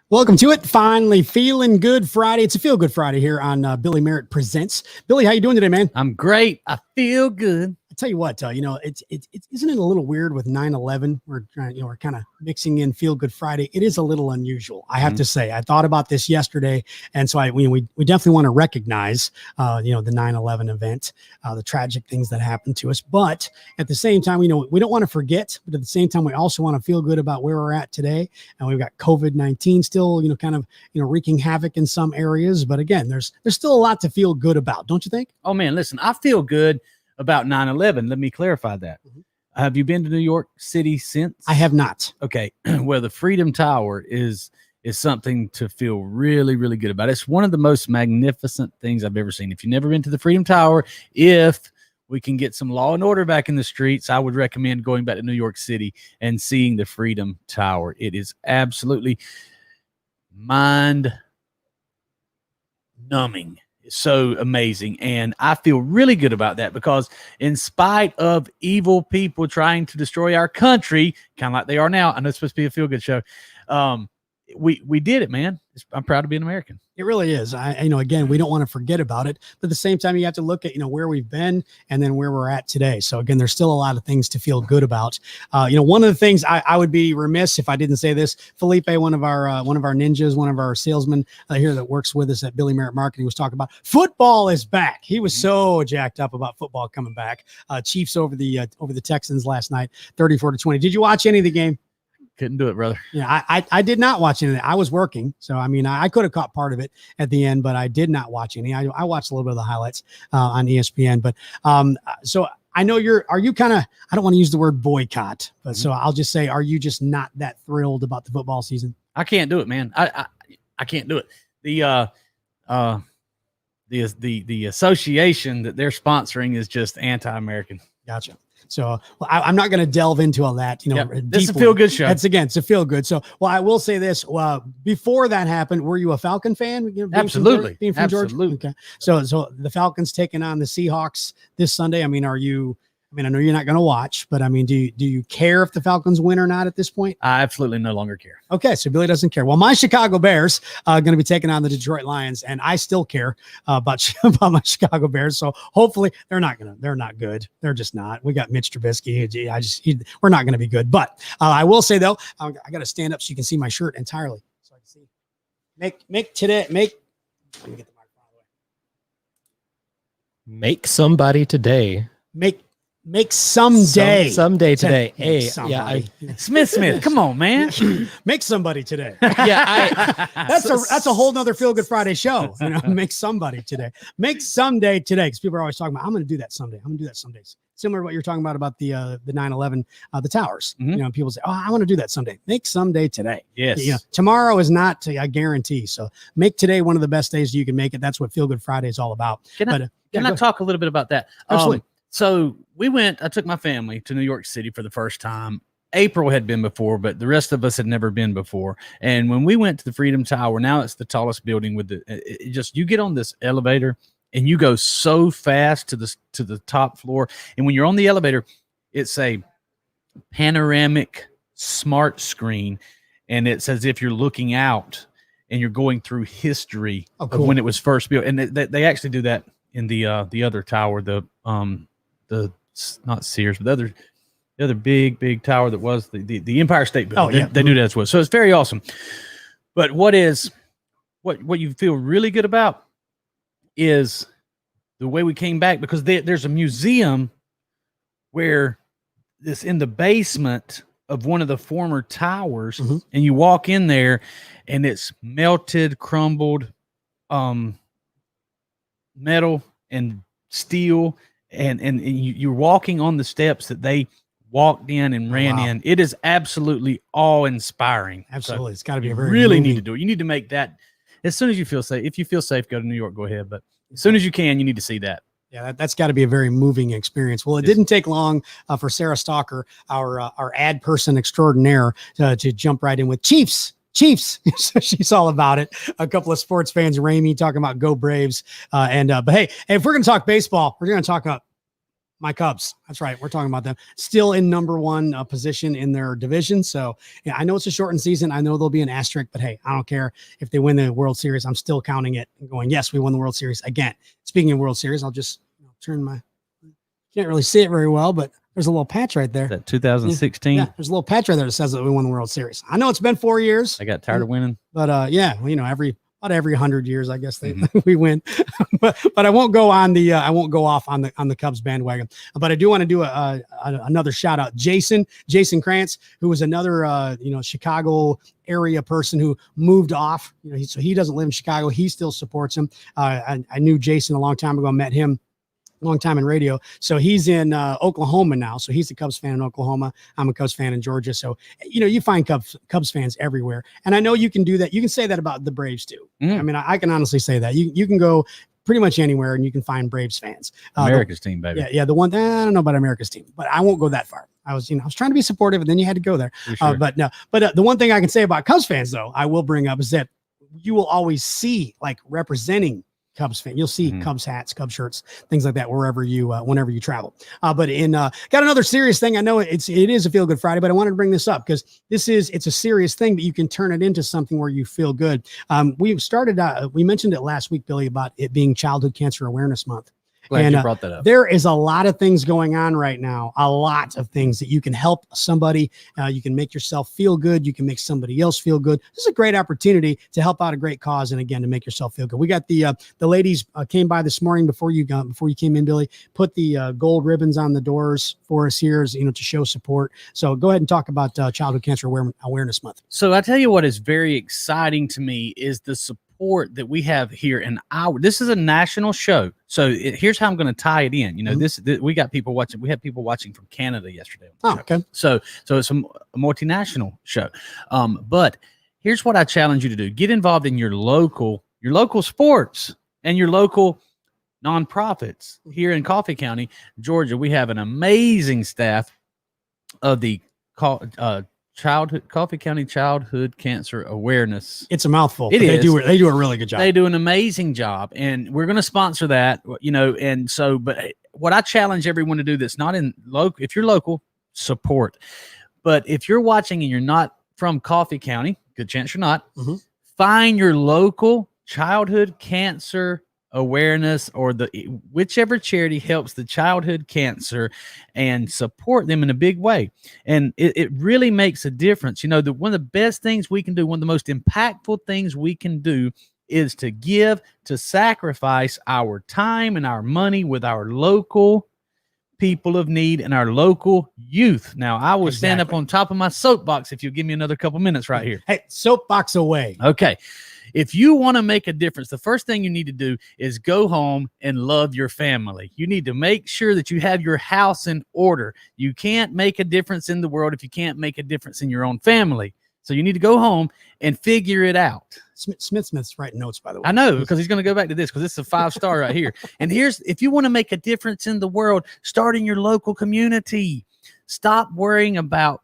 Welcome to it. Finally feeling good Friday. It's a feel good Friday here on Billy Merritt Presents. Billy, how you doing today, man? I'm great. I feel good. I tell you what, it's isn't it a little weird with 9/11? We're kind of mixing in Feel Good Friday. It is a little unusual, I have to say. I thought about this yesterday, and so we definitely want to recognize the 9/11 event, the tragic things that happened to us. But at the same time, we don't want to forget. But at the same time, we also want to feel good about where we're at today. And we've got COVID-19 still, wreaking havoc in some areas. But again, there's still a lot to feel good about, don't you think? Oh man, listen, I feel good about 9/11. Let me clarify that. Mm-hmm. Have you been to New York City since? I have not. Okay. Well, the Freedom Tower is something to feel really, really good about. It's one of the most magnificent things I've ever seen. If you've never been to the Freedom Tower, if we can get some law and order back in the streets, I would recommend going back to New York City and seeing the Freedom Tower. It is absolutely mind-numbing. So amazing. And I feel really good about that because in spite of evil people trying to destroy our country, kind of like they are now, I know it's supposed to be a feel-good show, we did it, man. I'm proud to be an American. It really is. Again, we don't want to forget about it, but at the same time, you have to look at, where we've been and then where we're at today. So again, there's still a lot of things to feel good about. One of the things I would be remiss if I didn't say this, Felipe, one of our ninjas, one of our salesmen here that works with us at Billy Merritt Marketing, was talking about football is back. He was so jacked up about football coming back. Chiefs over the Texans last night, 34-20. Did you watch any of the game? Couldn't do it, brother. Yeah, I did not watch any of it. I was working. So, I could have caught part of it at the end, but I did not watch any. I watched a little bit of the highlights on ESPN. But so I know are you kind of, I don't want to use the word boycott, but so I'll just say, are you just not that thrilled about the football season? I can't do it, man. I can't do it. The association that they're sponsoring is just anti-American. Gotcha. So I'm not going to delve into all that. This is a feel good show. It's a feel good. So, I will say this. Before that happened, were you a Falcon fan? Absolutely. Being from Georgia? Okay. So the Falcons taking on the Seahawks this Sunday. Are you? I know you're not going to watch, but do you care if the Falcons win or not at this point? I absolutely no longer care. Okay, so Billy doesn't care. Well, my Chicago Bears are going to be taking on the Detroit Lions, and I still care about my Chicago Bears. So hopefully they're not good. They're just not. We got Mitch Trubisky. We're not going to be good. But I will say though, I got to stand up so you can see my shirt entirely, so I can see. Make today. Let me get the microphone away. Make somebody today. Make someday. Someday today. Hey, Smith. Come on, man. Make somebody today. Yeah, that's a whole nother Feel Good Friday show. Make somebody today. Make someday today. Because people are always talking about, I'm going to do that someday. I'm going to do that someday. Similar to what you're talking about the 9/11, the towers. Mm-hmm. People say, I want to do that someday. Make someday today. Yes. Tomorrow is not a guarantee. So make today one of the best days you can make it. That's what Feel Good Friday is all about. Can I talk a little bit about that? Absolutely. So I took my family to New York City for the first time. April had been before, but the rest of us had never been before. And when we went to the Freedom Tower, now it's the tallest building with you get on this elevator and you go so fast to the top floor. And when you're on the elevator, it's a panoramic smart screen. And it's as if you're looking out and you're going through history of when it was first built. And they actually do that in the other tower, the not Sears, but the other big tower that was the Empire State Building. They do that as well. So it's very awesome. But what you feel really good about is the way we came back, because there's a museum where this in the basement of one of the former towers, Mhm. and you walk in there, and it's melted, crumbled, metal and steel, and you're walking on the steps that they walked in and ran wow. in. It is absolutely awe-inspiring. Absolutely. So It's got to be you a very really moving- need to do it. You need to make that as soon as you feel safe. If you feel safe, go to New York, go ahead. But as soon as you can, you need to see that. Yeah, that's got to be a very moving experience. Well, it Yes. didn't take long for Sarah Stalker, our ad person extraordinaire, to jump right in with Chiefs. So she's all about it. A couple of sports fans, Ramey, talking about go Braves. But hey, if we're going to talk baseball, we're going to talk about my Cubs. That's right. We're talking about them still in number one position in their division. So yeah, I know it's a shortened season. I know there'll be an asterisk, but hey, I don't care if they win the World Series. I'm still counting it and going, yes, we won the World Series again. Speaking of World Series, I'll just turn my, can't really see it very well, but there's a little patch right there. That 2016. Yeah, there's a little patch right there that says that we won the World Series. I know it's been 4 years, I got tired of winning. but yeah, well, about every 100 years, I guess we win. but I won't go on the off on the Cubs bandwagon. But I do want to do another shout out, Jason Krantz, who was another Chicago area person who moved off. So he doesn't live in Chicago. He still supports him. I knew Jason a long time ago. Met him long time in radio. So he's in Oklahoma now. So he's a Cubs fan in Oklahoma. I'm a Cubs fan in Georgia. So, you find Cubs fans everywhere. And I know you can do that. You can say that about the Braves too. I mean, I can honestly say that you can go pretty much anywhere and you can find Braves fans. America's team, baby. Yeah. The one, I don't know about America's team, but I won't go that far. I was trying to be supportive, and then you had to go there. Sure. But the one thing I can say about Cubs fans though, I will bring up is that you will always see like representing Cubs fan. You'll see Cubs hats, Cubs shirts, things like that whenever you travel. But got another serious thing. I know it is a Feel Good Friday, but I wanted to bring this up because it's a serious thing, but you can turn it into something where you feel good. We mentioned it last week, Billy, about it being Childhood Cancer Awareness Month. Glad you brought that up. There is a lot of things going on right now, a lot of things that you can help somebody. You can make yourself feel good. You can make somebody else feel good. This is a great opportunity to help out a great cause. And again, to make yourself feel good. We got the ladies came by this morning before you came in, Billy, put the gold ribbons on the doors for us here to show support. So go ahead and talk about Childhood Cancer Awareness Month. So I tell you what is very exciting to me is the support that we have here in this is a national show. So here's how I'm going to tie it in. We got people watching. We had people watching from Canada yesterday. Oh, okay. So it's a multinational show. But here's what I challenge you to do: get involved in your local sports and your local nonprofits here in Coffee County, Georgia. We have an amazing staff of the Coffee County Childhood Cancer Awareness. It's a mouthful. They do a really good job. They do an amazing job, and we're going to sponsor that. And so, but what I challenge everyone to do that's not in local, if you're local, support. But if you're watching and you're not from Coffee County, good chance you're not. Find your local childhood cancer awareness or whichever charity helps the childhood cancer and support them in a big way. And it really makes a difference. One of the best things we can do, one of the most impactful things we can do is to sacrifice our time and our money with our local people of need and our local youth. Now, I will stand up on top of my soapbox if you give me another couple minutes right here. Hey, soapbox away. Okay. If you want to make a difference, the first thing you need to do is go home and love your family. You need to make sure that you have your house in order. You can't make a difference in the world if you can't make a difference in your own family. So you need to go home and figure it out. Smith's writing notes, by the way. I know, because he's going to go back to this because it's a 5-star right here. And if you want to make a difference in the world, start in your local community. Stop worrying about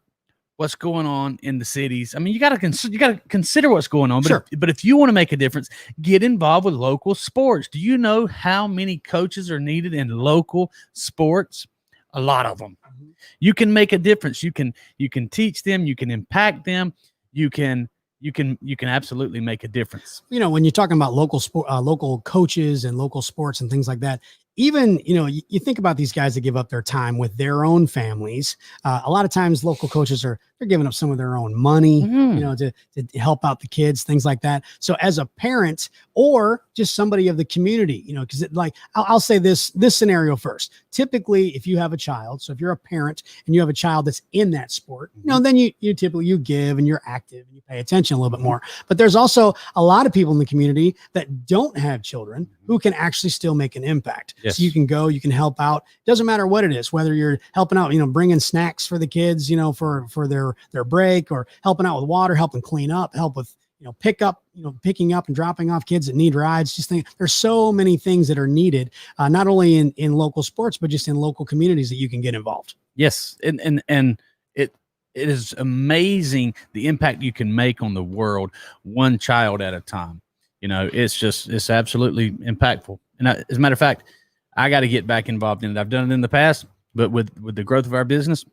what's going on in the cities. I mean, you got to consider what's going on. But, sure. But if you want to make a difference, get involved with local sports. Do you know how many coaches are needed in local sports? A lot of them. You can make a difference. You can teach them. You can impact them. You can absolutely make a difference. When you're talking about local coaches and local sports and things like that, even, you think about these guys that give up their time with their own families. A lot of times local coaches they're giving up some of their own money, to help out the kids, things like that. So as a parent or just somebody of the community, because I'll say this scenario first. Typically, if you have a child, so if you're a parent and you have a child that's in that sport, then you typically you give and you're active and you pay attention a little bit more. But there's also a lot of people in the community that don't have children who can actually still make an impact. Yes. So you can go, you can help out. Doesn't matter what it is, whether you're helping out, bringing snacks for the kids, for their break, or helping out with water, helping clean up, help with, picking up and dropping off kids that need rides. There's so many things that are needed, not only in local sports, but just in local communities that you can get involved. Yes. And it is amazing the impact you can make on the world, one child at a time. It's absolutely impactful. And as a matter of fact, I got to get back involved in it. I've done it in the past, but with the growth of our business,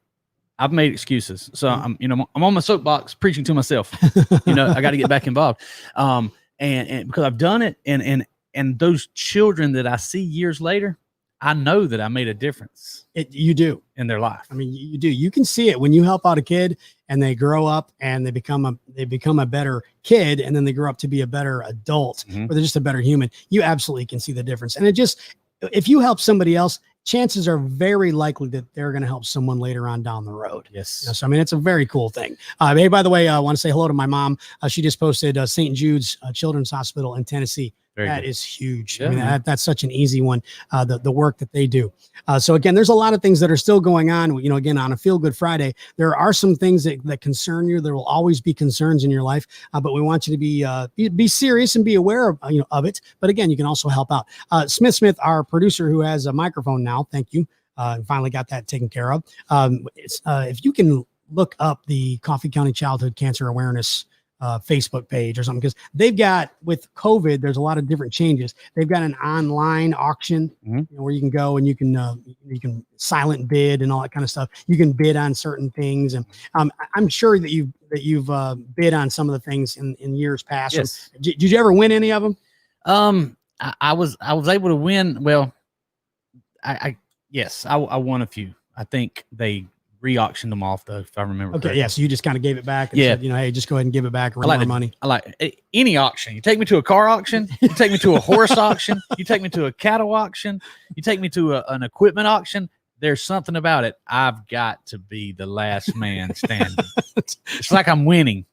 I've made excuses. So I'm on my soapbox preaching to myself. I got to get back involved. And because I've done it, and those children that I see years later, I know that I made a difference. You do in their life. I mean, you do. You can see it when you help out a kid and they grow up and they become a better kid, and then they grow up to be a better adult, or they're just a better human. You absolutely can see the difference. And if you help somebody else, chances are very likely that they're going to help someone later on down the road. Yes. So, I mean, it's a very cool thing. Hey, by the way, I want to say hello to my mom. She just posted St. Jude's Children's Hospital in Tennessee. That is huge. Yeah, I mean, that's such an easy one, the work that they do. So again, there's a lot of things that are still going on. Again, on a Feel Good Friday, there are some things that concern you. There will always be concerns in your life, but we want you to be serious and be aware of it. But again, you can also help out. Smith, our producer who has a microphone now, thank you. Finally got that taken care of. If you can look up the Coffee County Childhood Cancer Awareness Facebook page or something, because they've got, with COVID, there's a lot of different changes. They've got an online auction where you can go and you can silent bid and all that kind of stuff. You can bid on certain things, and I'm sure that you've bid on some of the things in years past. Yes. Did you ever win any of them? I was able to win. Well, I won a few. I think they re-auctioned them off, though, if I remember. Okay, correctly. yeah. So you just kind of gave it back and said, hey, just go ahead and give it back. More money. I like any auction. You take me to a car auction. You take me to a horse auction. You take me to a cattle auction. You take me to an equipment auction. There's something about it. I've got to be the last man standing. It's like I'm winning.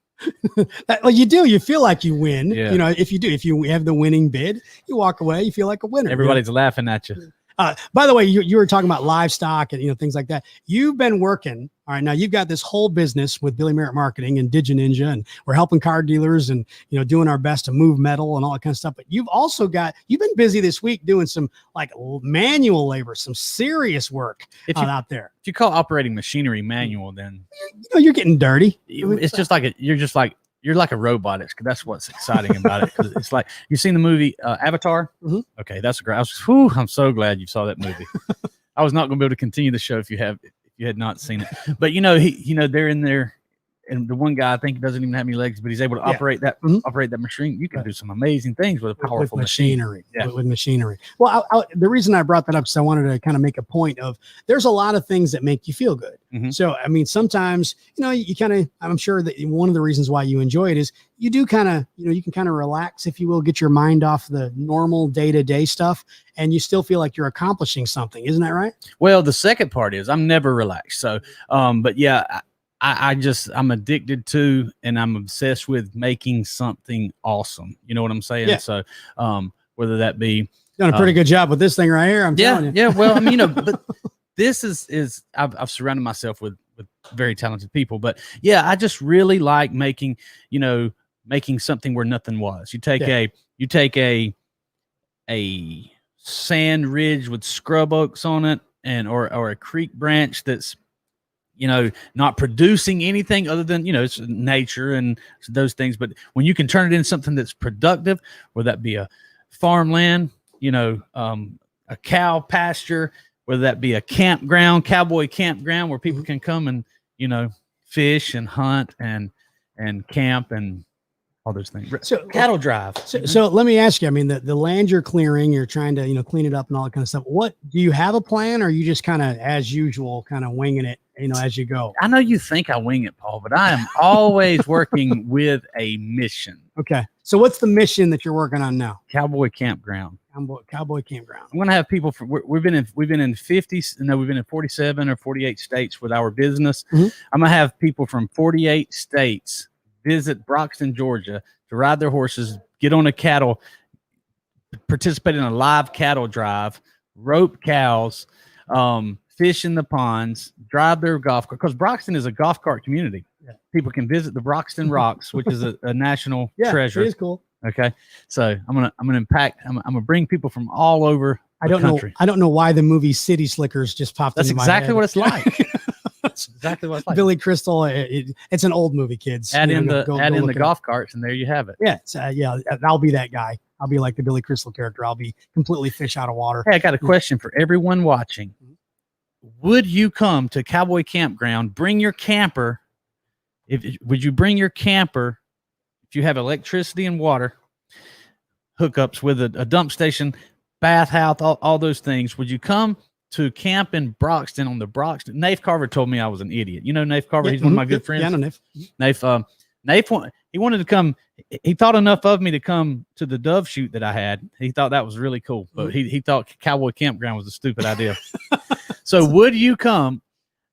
Well, you do. You feel like you win. Yeah. If you have the winning bid, you walk away. You feel like a winner. Everybody's laughing at you. By the way, you were talking about livestock and things like that. You've been working. All right, now you've got this whole business with Billy Merritt Marketing and DigiNinja, and we're helping car dealers and doing our best to move metal and all that kind of stuff. But you've been busy this week doing some like manual labor, some serious work out there. If you call operating machinery manual, then you're getting dirty. It's just like you're like a robot. That's what's exciting about it. Because it's like, you've seen the movie Avatar. Mm-hmm. Okay, that's great. I'm so glad you saw that movie. I was not going to be able to continue the show if you had not seen it. But they're in there, and the one guy I think doesn't even have any legs, but he's able to operate that machine. You can do some amazing things with a powerful machinery. Yeah. With machinery. Well, the reason I brought that up is I wanted to kind of make a point of there's a lot of things that make you feel good. Mm-hmm. So I mean, sometimes you kind of, I'm sure that one of the reasons why you enjoy it is you do kind of you can kind of relax, if you will, get your mind off the normal day-to-day stuff, and you still feel like you're accomplishing something. Isn't that right? Well, the second part is I'm never relaxed. So, but yeah. I'm addicted to, and I'm obsessed with making something awesome. You know what I'm saying? Yeah. So, whether that be done a pretty good job with this thing right here. I'm telling you. Yeah. Well, I mean, but this is I've surrounded myself with very talented people, but yeah, I just really like making something where nothing was. You take a sand ridge with scrub oaks on it, or a creek branch that's not producing anything other than, it's nature and those things. But when you can turn it into something that's productive, whether that be a farmland, a cow pasture, whether that be a cowboy campground where people can come and, fish and hunt and camp and all those things. So Cattle drive. So let me ask you, I mean, the land you're clearing, you're trying to, clean it up and all that kind of stuff. What do you have a plan, or are you just kind of as usual, kind of winging it, as you go? I know you think I wing it, Paul, but I am always working with a mission. Okay. So what's the mission that you're working on now? Cowboy campground. Cowboy campground. I'm going to have people from, we've been in 47 or 48 states with our business. Mhm. I'm going to have people from 48 states visit Broxton, Georgia to ride their horses, get on a cattle, participate in a live cattle drive, rope cows, fish in the ponds, drive their golf cart, because Broxton is a golf cart community. Yeah. People can visit the Broxton Rocks, which is a national treasure. It is cool. Okay, so I'm gonna bring people from all over the country. I don't know why the movie City Slickers just popped That's into my exactly head. what it's like. That's exactly what it's like. Billy Crystal. It's an old movie, kids. Add in Go the look it golf carts, and there you have it. up. Yeah, I'll be that guy. I'll be like the Billy Crystal character. I'll be completely fish out of water. Hey, I got a question for everyone watching. Would you come to Cowboy Campground? Bring your camper. Would you bring your camper if you have electricity and water hookups with a dump station, bathhouse, all those things? Would you come to camp in Broxton on the Broxton? Nafe Carver told me I was an idiot. You know Nafe Carver? He's one of my good friends. Yeah, I know Nafe. Nafe, he wanted to come. He thought enough of me to come to the dove shoot that I had. He thought that was really cool, but he thought Cowboy Campground was a stupid idea. So would you come,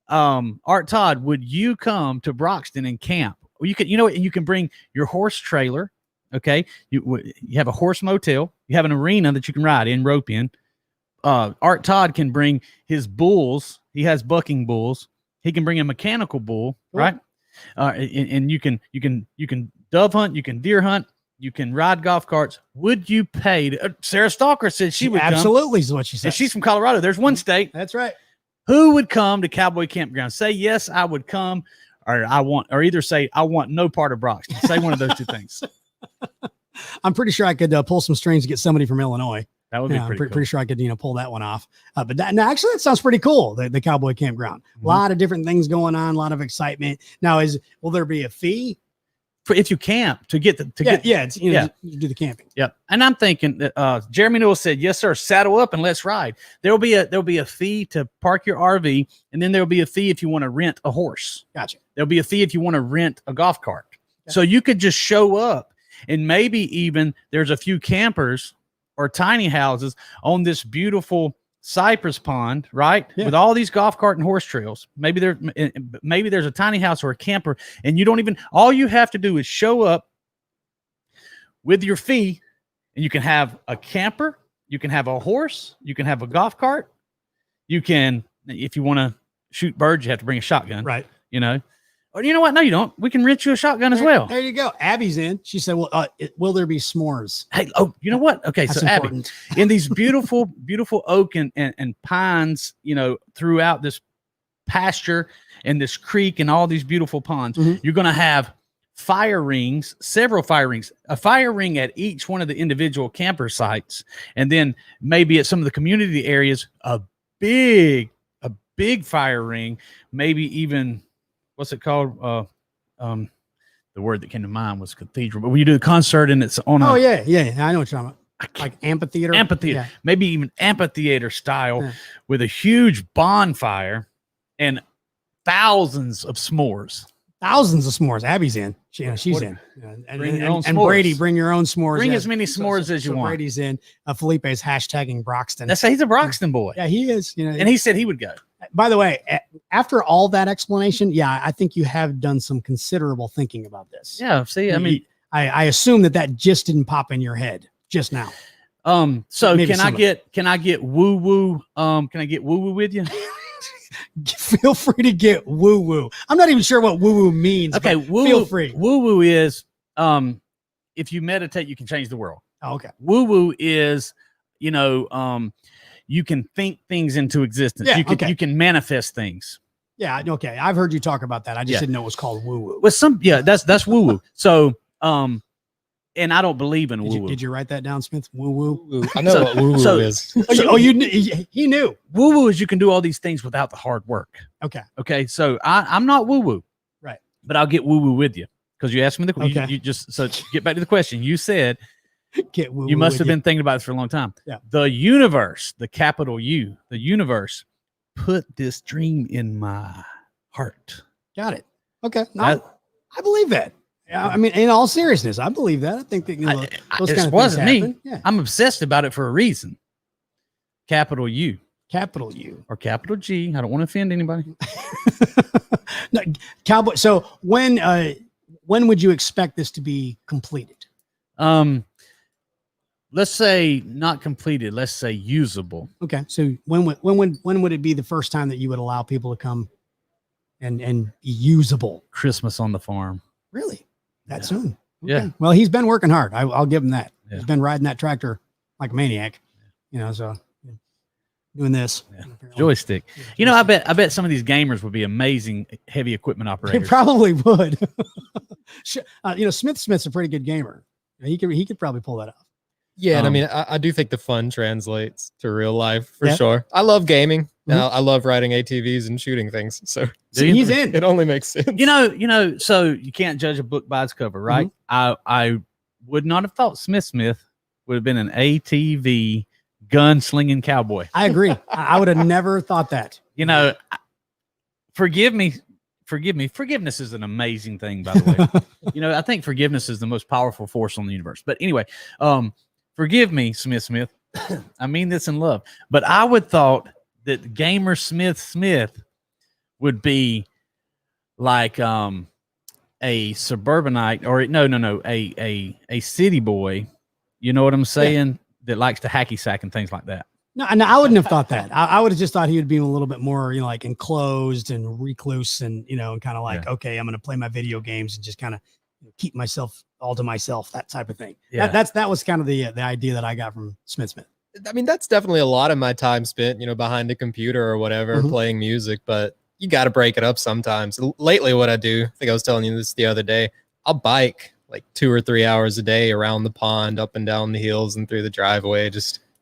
Art Todd, would you come to Broxton and camp? Well, you can bring your horse trailer. Okay. You have a horse motel. You have an arena that you can ride in, rope in. Art Todd can bring his bulls. He has bucking bulls. He can bring a mechanical bull, right? And you can dove hunt, you can deer hunt, you can ride golf carts. Would you pay Sarah Stalker said she would absolutely come. Is what she said. And she's from Colorado. There's one state. That's right. Who would come to Cowboy Campground? Say yes, I would come, or either say I want no part of Broxton. Say one of those two things. I'm pretty sure I could pull some strings to get somebody from Illinois. That would be I'm cool. pretty sure I could, pull that one off. But actually, that sounds pretty cool. The Cowboy Campground. A lot of different things going on. A lot of excitement. Now, will there be a fee if you camp to get you do the camping? Yep. And I'm thinking that Jeremy Newell said, "Yes, sir. Saddle up and let's ride." There'll be a fee to park your RV, and then there'll be a fee if you want to rent a horse. Gotcha. There'll be a fee if you want to rent a golf cart. Gotcha. So you could just show up, and maybe even there's a few campers or tiny houses on this beautiful cypress pond, right? Yeah. With all these golf cart and horse trails. Maybe there's a tiny house or a camper, and all you have to do is show up with your fee, and you can have a camper, you can have a horse, you can have a golf cart. You can, if you want to shoot birds, you have to bring a shotgun, right? Or you know what? No, you don't. We can rent you a shotgun as well. There you go. Abby's in. She said, "Well, will there be s'mores?" Hey, you know what? Okay, that's so important. Abby, in these beautiful, beautiful oak and pines, throughout this pasture and this creek and all these beautiful ponds, you're going to have fire rings, several fire rings, a fire ring at each one of the individual camper sites, and then maybe at some of the community areas, a big fire ring, maybe even. What's it called? The word that came to mind was cathedral. But when you do the concert and it's on I know what you're talking about. Like amphitheater. Yeah. Maybe even amphitheater style with a huge bonfire and thousands of s'mores. Abby's in. She's in. And Brady, bring your own s'mores. Bring as many s'mores as you want. Brady's in. Felipe's hashtagging Broxton. He's a Broxton boy. Yeah, he is. And he said he would go. By the way, after all that explanation, I think you have done some considerable thinking about this. Yeah. See, I assume that just didn't pop in your head just now. So maybe can I get woo woo? Can I get woo woo with you? Feel free to get woo woo. I'm not even sure what woo woo means. Okay, feel free. Woo woo is if you meditate, you can change the world. Oh, okay. Woo woo is you can think things into existence. Yeah, you can manifest things. Yeah, okay. I've heard you talk about that. I just didn't know it was called woo woo. Well, that's woo woo. So and I don't believe in woo woo. Did you write that down, Smith? Woo woo. I know what woo woo is. He knew. Woo woo is you can do all these things without the hard work. Okay. So I'm not woo woo. Right. But I'll get woo woo with you. because you asked me the Okay. you just so get back to the question. You said you must have been thinking about this for a long time. Yeah. The universe, the capital U, the universe put this dream in my heart. Got it. Okay. No, I believe that. I mean, in all seriousness, I believe that. I think that those kind of things wasn't me. happen. Yeah. I'm obsessed about it for a reason. Capital U. Capital U or capital G. I don't want to offend anybody. No, Cowboy. So when would you expect this to be completed? Let's say not completed. Let's say usable. Okay. So when would it be the first time that you would allow people to come and be usable? Christmas on the farm. Really? That soon? Okay. Yeah. Well, he's been working hard. I'll give him that. Yeah. He's been riding that tractor like a maniac. So doing this Joystick. I bet some of these gamers would be amazing heavy equipment He operators. probably would. Smith's a pretty good gamer. He could probably pull that off. Yeah, and I mean, I do think the fun translates to real life for Yeah. sure. I love gaming. Mhm. I love riding ATVs and shooting things. So He's in. it only makes sense. So you can't judge a book by its cover, right? I would not have thought Smith would have been an ATV gunslinging cowboy. I agree. I would have never thought that. Forgive me. Forgiveness is an amazing thing, by the way. I think forgiveness is the most powerful force on the universe. But anyway, forgive me, Smith. I mean this in love. But I would thought that gamer Smith would be like a suburbanite, or a city boy. You know what I'm saying? Yeah. That likes to hacky sack and things like that. No, I wouldn't have thought that. I would have just thought he would be a little bit more, like enclosed and recluse and, and kind of like, okay, I'm going to play my video games and just kind of keep myself all to myself, that type of thing. Yeah. That was kind of the idea that I got from Smith. I mean, that's definitely a lot of my time spent, behind a computer or whatever, playing music, but you got to break it up sometimes. Lately, what I do, I think I was telling you this the other day, I'll bike like 2 or 3 hours a day around the pond, up and down the hills and through the driveway.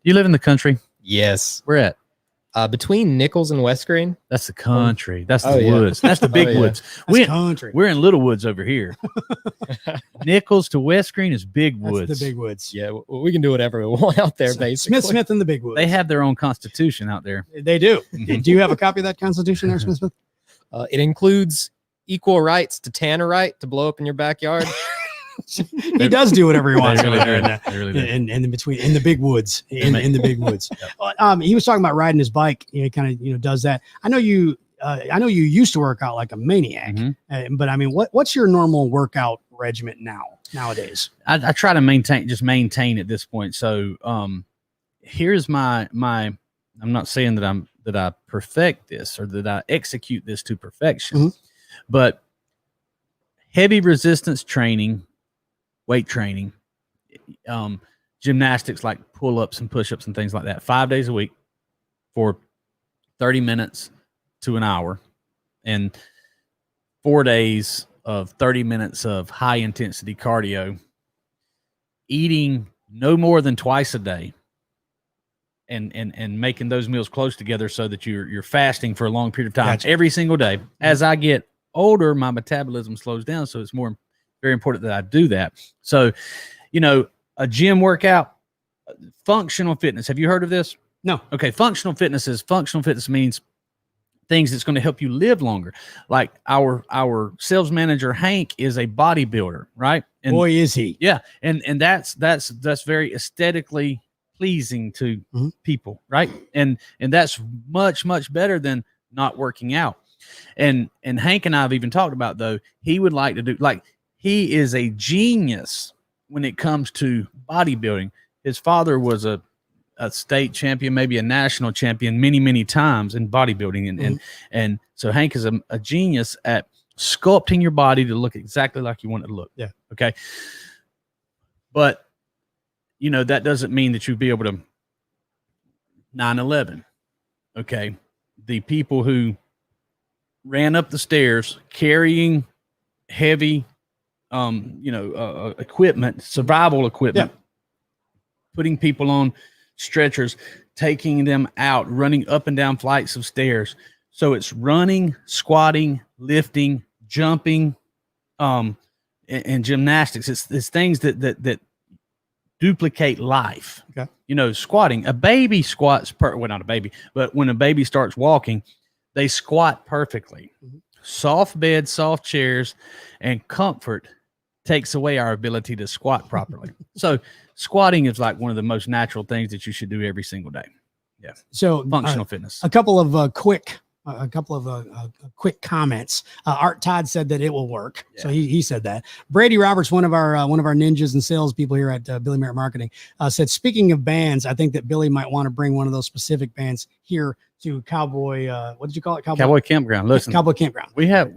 You live in the country? Yes. Where at? Between Nichols and West Green. That's the country. That's the woods. That's the big woods. We're in Little Woods over here. Nichols to West Green is big woods. That's the big woods. Yeah, we can do whatever we want out there, basically. Smith and the big woods. They have their own constitution out there. They do. Do you have a copy of that constitution there, Smith? It includes equal rights to tannerite to blow up in your backyard. He does do whatever he wants really over there in the big woods. In the big woods. He was talking about riding his bike. He kind of does that. I know you used to work out like a maniac, but I mean, what's your normal workout regimen nowadays? I try to maintain at this point. So here's my I'm not saying that I perfect this or that I execute this to perfection, but heavy resistance training, weight training, gymnastics like pull-ups and push-ups and things like that, 5 days a week for 30 minutes to an hour, and 4 days of 30 minutes of high intensity cardio, eating no more than twice a day, and making those meals close together so that you're fasting for a long period of time every single day. As I get older, my metabolism slows down, so it's very important that I do that. So, a gym workout, functional fitness. Have you heard of this? No. Okay. Functional fitness means things that's going to help you live longer. Like our sales manager, Hank, is a bodybuilder, right? And boy, is he. Yeah. And that's very aesthetically pleasing to people, right? And that's much, much better than not working out. And Hank and I have even talked about, though, he would like to do, like, he is a genius when it comes to bodybuilding. His father was a state champion, maybe a national champion many, many times in bodybuilding. And so Hank is a genius at sculpting your body to look exactly like you want it to look. Yeah. Okay. But, that doesn't mean that you'd be able to 9/11. Okay. The people who ran up the stairs carrying heavy, equipment, survival equipment, putting people on stretchers, taking them out, running up and down flights of stairs. So it's running, squatting, lifting, jumping, and gymnastics. It's things that duplicate life. Okay. You know, squatting. A baby squats well, not a baby, but when a baby starts walking, they squat perfectly. Mhm. Soft beds, soft chairs, and comfort takes away our ability to squat properly. So squatting is like one of the most natural things that you should do every single day. Yeah. So Functional fitness. a couple of quick comments. Art Todd said that it will work. Yeah. So he said that. Brady Roberts, one of our ninjas and salespeople here at Billy Merritt Marketing, said, speaking of bands, I think that Billy might want to bring one of those specific bands here to Cowboy. What did you call it? Cowboy Campground. Listen, Cowboy Campground. We have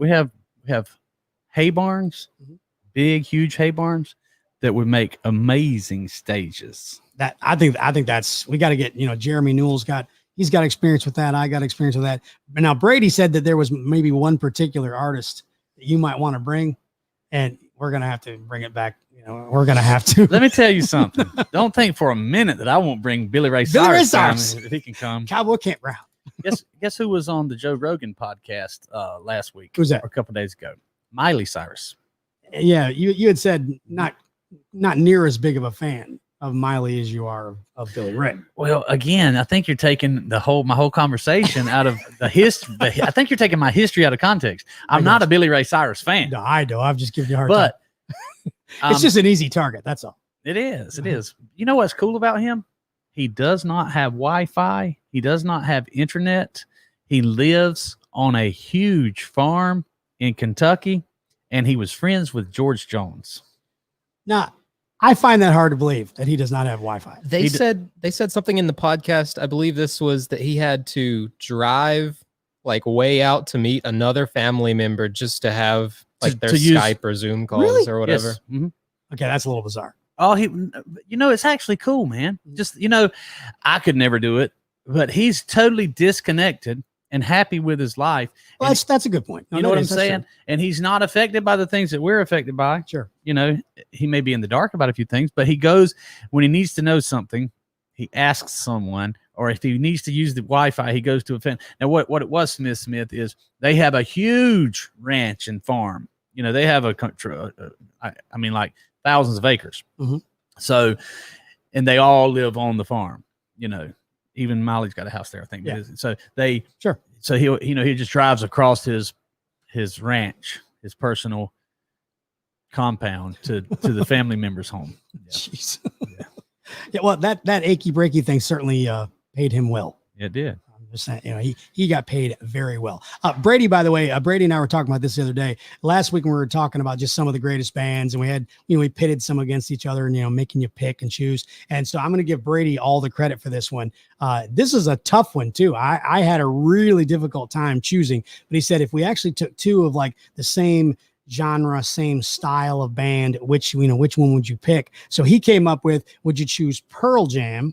hay barns, big, huge hay barns that would make amazing stages. That I think that's, we got to get, Jeremy Newell's he's got experience with that. I got experience with that. But now Brady said that there was maybe one particular artist that you might want to bring, and we're going to have to bring it back. We're going to have to. Let me tell you something. Don't think for a minute that I won't bring Billy Ray Cyrus if he can come. Cowboy Campground. Guess who was on the Joe Rogan podcast last week? Who's that? Or a couple days ago. Miley Cyrus. Yeah, you had said not near as big of a fan of Miley as you are of Billy Ray. Well, again, I think you're taking my whole conversation out of the history. I think you're taking my history out of context. I'm not a Billy Ray Cyrus fan. No, I know. I've just given you a hard time. But it's just an easy target. That's all. It is. It is. You know what's cool about him? He does not have Wi-Fi. He does not have internet. He lives on a huge farm in Kentucky, and he was friends with George Jones. Now, I find that hard to believe that he does not have Wi-Fi. They said something in the podcast. I believe this was that he had to drive like way out to meet another family member just to have like their Skype or Zoom calls or whatever. Yes. Mm-hmm. Okay, that's a little bizarre. Oh, it's actually cool, man. Just, I could never do it, but he's totally disconnected and happy with his life. Well, that's a good point. You know what I'm saying? True. And he's not affected by the things that we're affected by. Sure. He may be in the dark about a few things, but he goes when he needs to know something, he asks someone, or if he needs to use the Wi-Fi, he goes to a fan. Now, what it was, Smith is they have a huge ranch and farm. They have like thousands of acres. Mm-hmm. So, and they all live on the farm. Even Miley's got a house there, I think. Yeah. So sure. So he just drives across his ranch, his personal compound to the family member's home. Yeah. Jeez. Yeah. Well, that achy breaky thing certainly paid him well. It did. I'm just saying, he got paid very well. Brady, by the way, Brady and I were talking about this the other day. Last week when we were talking about just some of the greatest bands, and we had, we pitted some against each other and, making you pick and choose. And so I'm going to give Brady all the credit for this one. This is a tough one too. I had a really difficult time choosing, but he said, if we actually took two of like the same genre, same style of band, which one would you pick? So he came up with, would you choose Pearl Jam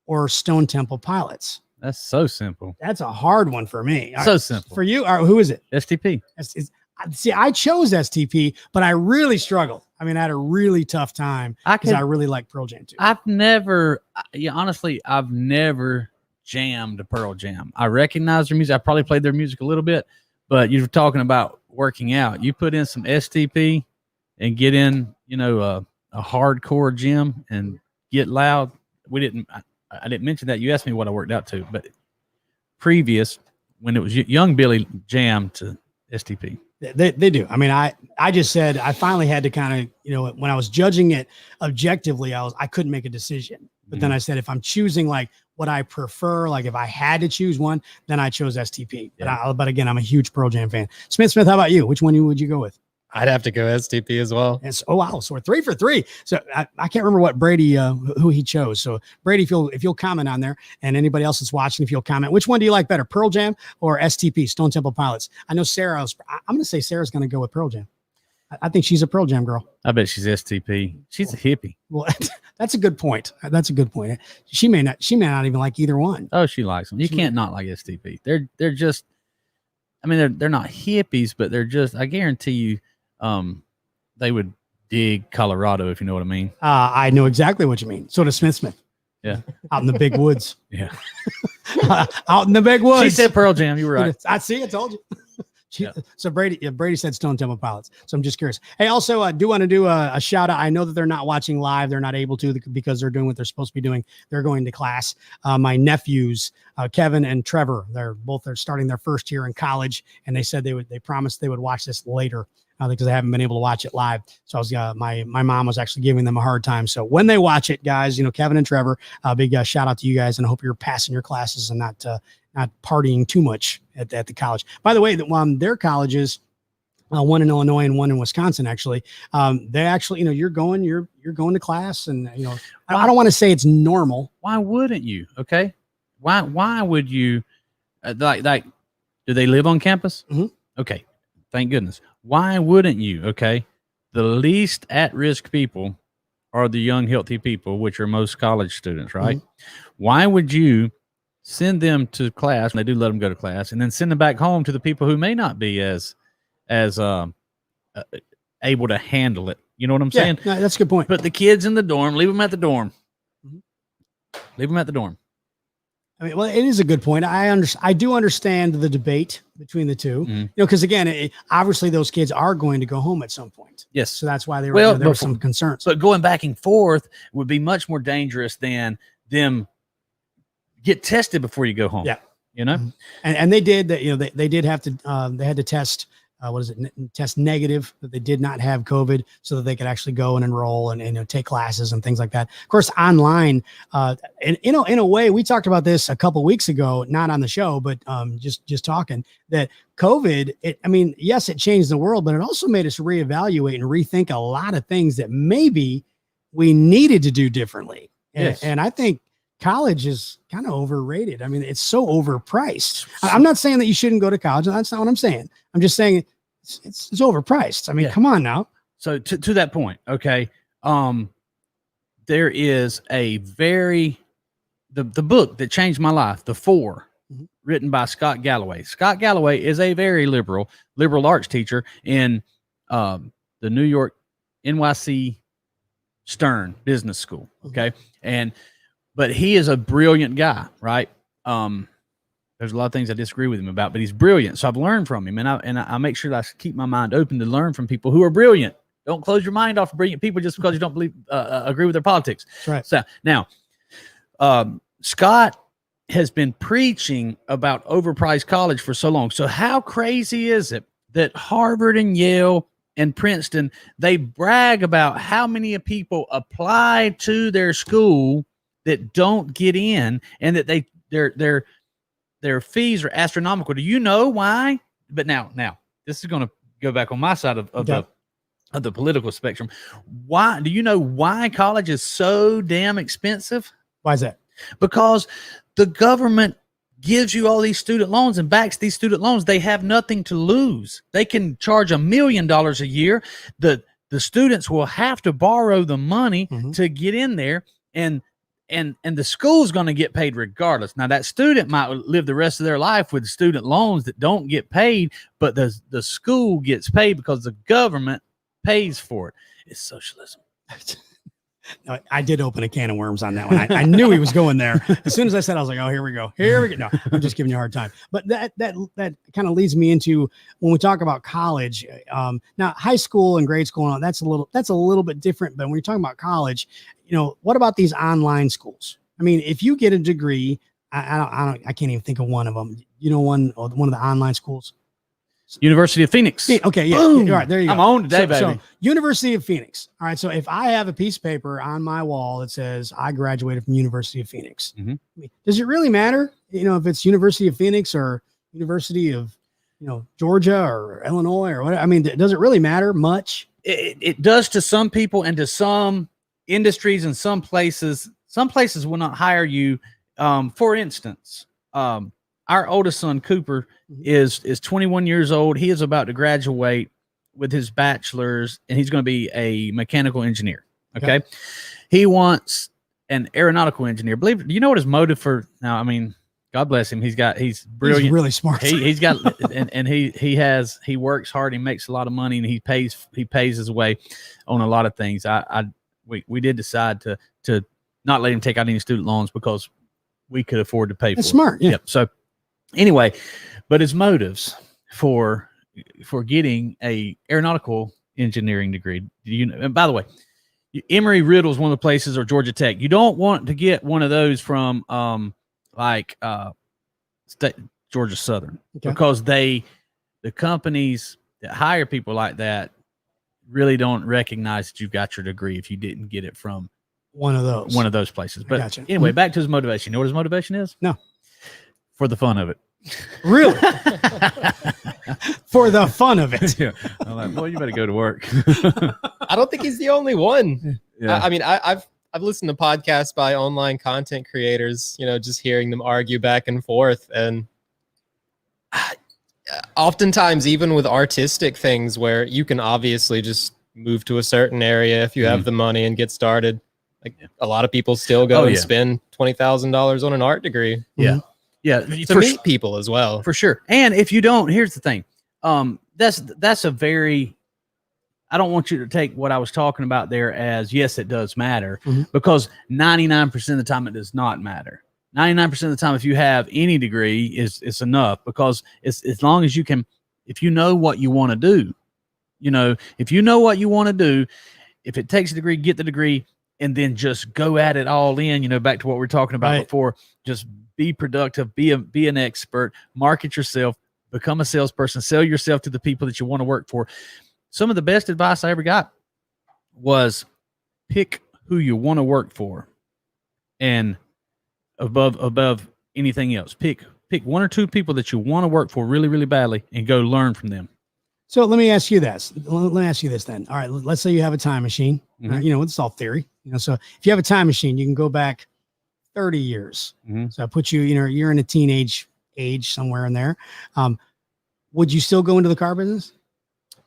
or Stone Temple Pilots? That's so simple. That's a hard one for me. So simple. For you, who is it? STP. See, I chose STP, but I really struggled. I mean, I had a really tough time because I really like Pearl Jam too. Honestly, I've never jammed a Pearl Jam. I recognize their music. I probably played their music a little bit, but you're talking about working out. You put in some STP and get in, a hardcore gym and get loud. I didn't mention that. You asked me what I worked out to, but previous when it was young Billy jammed to STP. They do. I mean, I just said I finally had to kind of, when I was judging it objectively, I couldn't make a decision. But then I said, if I'm choosing like what I prefer, like if I had to choose one, then I chose STP. Yeah. But again, I'm a huge Pearl Jam fan. Smith, how about you? Which one would you go with? I'd have to go STP as well. Oh, wow. So we're 3 for 3. So I can't remember what Brady, who he chose. So Brady, if you'll comment on there, and anybody else that's watching, if you'll comment, which one do you like better, Pearl Jam or STP, Stone Temple Pilots? I know I'm going to say Sarah's going to go with Pearl Jam. I think she's a Pearl Jam girl. I bet she's STP. She's a hippie. Well, that's a good point. She may not even like either one. Oh, she likes them. You can't not like STP. They're just, they're not hippies, but they're just, I guarantee you, they would dig Colorado, if you know what I mean. I know exactly what you mean. So does Smith. Yeah. Out in the big woods. Yeah. Out in the big woods. She said Pearl Jam. You were right. I see. I told you. So Brady said Stone Temple Pilots. So I'm just curious. Hey, also, I do want to do a shout out. I know that they're not watching live. They're not able to because they're doing what they're supposed to be doing. They're going to class. My nephews, Kevin and Trevor, they're starting their first year in college, and they said they promised they would watch this later. Because they haven't been able to watch it live. So I was my mom was actually giving them a hard time. So when they watch it, guys, Kevin and Trevor, big shout out to you guys, and I hope you're passing your classes and not partying too much at the college. By the way, their colleges, one in Illinois and one in Wisconsin, actually, they actually, you're going to class, and I don't want to say it's normal. Why wouldn't you? Okay, why would you? Like, do they live on campus? Mm-hmm. Okay, thank goodness. Why wouldn't you? Okay. The least at-risk people are the young, healthy people, which are most college students, right? Mm-hmm. Why would you send them to class? And they do let them go to class, and then send them back home to the people who may not be as able to handle it. You know what I'm saying? No, that's a good point. Put the kids in the dorm, leave them at the dorm. Mm-hmm. Leave them at the dorm. I mean, well, it is a good point. I do understand the debate between the two, because again, obviously those kids are going to go home at some point. Yes. So that's why there were some concerns. But going back and forth would be much more dangerous than them get tested before you go home. Yeah. Mm-hmm. And they did that. They did have to, they had to test, test negative, that they did not have COVID, so that they could actually go and enroll and take classes and things like that. Of course, online, and in a way, we talked about this a couple weeks ago, not on the show, but just talking, that COVID, yes, it changed the world, but it also made us reevaluate and rethink a lot of things that maybe we needed to do differently. Yes. And I think college is kind of overrated. I mean, it's so overpriced. I'm not saying that you shouldn't go to college. That's not what I'm saying. I'm just saying it's overpriced. I mean, come on now. So to that point, okay. There is a the book that changed my life, The Four, written by Scott Galloway. Scott Galloway is a very liberal arts teacher in the New York NYC Stern Business School. Okay. But he is a brilliant guy, right? There's a lot of things I disagree with him about, but he's brilliant. So I've learned from him, and I make sure that I keep my mind open to learn from people who are brilliant. Don't close your mind off brilliant people just because you don't agree with their politics. That's right. So now, Scott has been preaching about overpriced college for so long. So how crazy is it that Harvard and Yale and Princeton, they brag about how many people apply to their school that don't get in, and that their fees are astronomical. Do you know why? But now this is going to go back on my side of the political spectrum. Why do you know why college is so damn expensive? Why is that? Because the government gives you all these student loans and backs these student loans. They have nothing to lose. They can charge $1 million a year. The students will have to borrow the money to get in there, and the school's going to get paid regardless. Now, that student might live the rest of their life with student loans that don't get paid, but the school gets paid because the government pays for it. It's socialism. No, I did open a can of worms on that one. I knew he was going there. As soon as I said, I was like, oh, here we go. No, I'm just giving you a hard time. But that kind of leads me into when we talk about college. Now, high school and grade school, that's a little bit different. But when you're talking about college, what about these online schools? I mean, if you get a degree, I can't even think of one of them. One of the online schools. University of Phoenix. Okay, yeah. Boom. All right, there you go. I'm on today, baby. So University of Phoenix. All right, so if I have a piece of paper on my wall that says I graduated from University of Phoenix, does it really matter? If it's University of Phoenix or University of, Georgia or Illinois or whatever. I mean, does it really matter much? It does to some people and to some industries and some places. Some places will not hire you. For instance, our oldest son, Cooper, is 21 years old. He is about to graduate with his bachelor's, and he's going to be a mechanical engineer. Okay. He wants an aeronautical engineer. Do you know what his motive for now? I mean, God bless him. He's brilliant. He's really smart. He's got, and he works hard. He makes a lot of money, and he pays his way on a lot of things. We did decide to not let him take out any student loans because we could afford to pay for it. That's smart. Yeah. Yep. So anyway, but his motives for for getting a aeronautical engineering degree. Do you know? And by the way, Emory-Riddle is one of the places, or Georgia Tech. You don't want to get one of those from Georgia Southern, because the companies that hire people like that really don't recognize that you've got your degree if you didn't get it from one of those places. But anyway, back to his motivation. You know what his motivation is? No. For the fun of it. Really? For the fun of it. Yeah. I'm like, well, you better go to work. I don't think he's the only one. Yeah. I mean, I've listened to podcasts by online content creators, just hearing them argue back and forth. And oftentimes, even with artistic things where you can obviously just move to a certain area if you have the money and get started, like a lot of people still go and spend $20,000 on an art degree. Yeah. Yeah. To meet people as well. For sure. And if you don't, here's the thing. That's a very, I don't want you to take what I was talking about there as, yes, it does matter, because 99% of the time it does not matter. 99% of the time, if you have any degree, it's enough, because it's as long as you can, if you know what you want to do, if you know what you want to do, if it takes a degree, get the degree, and then just go at it all in, back to what we were talking about before, just be productive, be an expert, market yourself, become a salesperson, sell yourself to the people that you want to work for. Some of the best advice I ever got was pick who you want to work for, and above anything else, pick one or two people that you want to work for really, really badly, and go learn from them. So let me ask you this. Let me ask you this then. All right, let's say you have a time machine. It's all theory. So if you have a time machine, you can go back 30 years. So I put you, you're in a teenage age somewhere in there. Would you still go into the car business?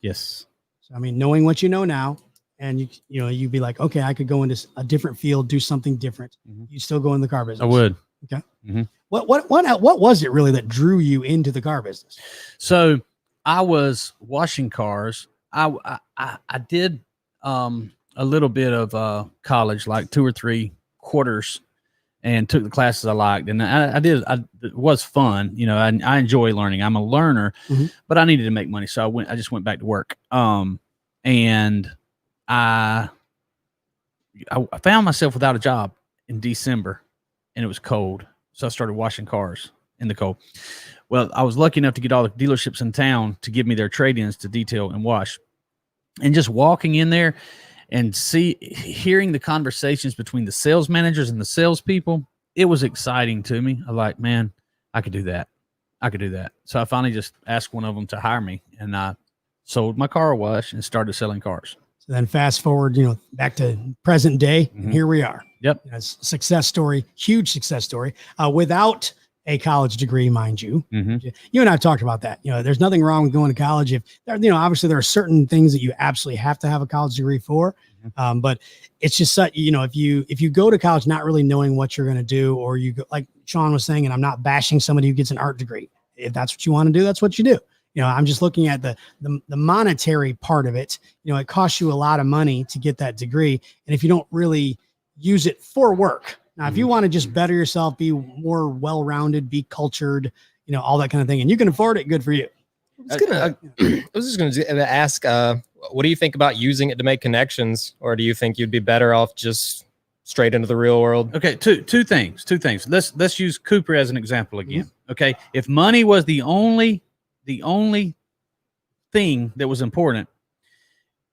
Yes. So, I mean, knowing what you know now, and you'd be like, okay, I could go into a different field, do something different. You still go in the car business? I would. Okay. What was it really that drew you into the car business? So I was washing cars. I did a little bit of college, like 2 or 3 quarters, and took the classes I liked. And it was fun. I enjoy learning. I'm a learner, but I needed to make money. So I just went back to work. And I found myself without a job in December, and it was cold. So I started washing cars in the cold. Well, I was lucky enough to get all the dealerships in town to give me their trade-ins to detail and wash. And just walking in there and hearing the conversations between the sales managers and the salespeople, it was exciting to me. I like, man, I could do that. So I finally just asked one of them to hire me, and I sold my car wash and started selling cars. So then fast forward, back to present day, and here we are. Yep. It's a success story, huge success story, without a college degree, mind you. You and I have talked about that. There's nothing wrong with going to college. If obviously there are certain things that you absolutely have to have a college degree for. But it's just such, if you go to college not really knowing what you're going to do, or you go, like Sean was saying, and I'm not bashing somebody who gets an art degree. If that's what you want to do, that's what you do. I'm just looking at the monetary part of it. It costs you a lot of money to get that degree. And if you don't really use it for work, now, if you want to just better yourself, be more well-rounded, be cultured, all that kind of thing, and you can afford it, good for you. I was just going to ask, what do you think about using it to make connections, or do you think you'd be better off just straight into the real world? Okay, two things. Let's use Cooper as an example again. Okay, if money was the only thing that was important,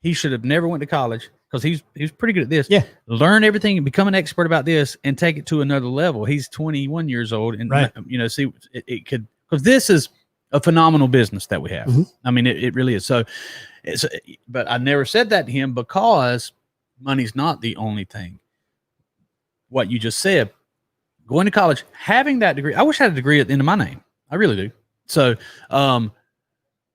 he should have never went to college, because he's pretty good at this. Yeah. Learn everything and become an expert about this and take it to another level. He's 21 years old, and see, it could, because this is a phenomenal business that we have. I mean, it really is. So but I never said that to him, because money's not the only thing. What you just said, going to college, having that degree, I wish I had a degree at the end of my name. I really do. So,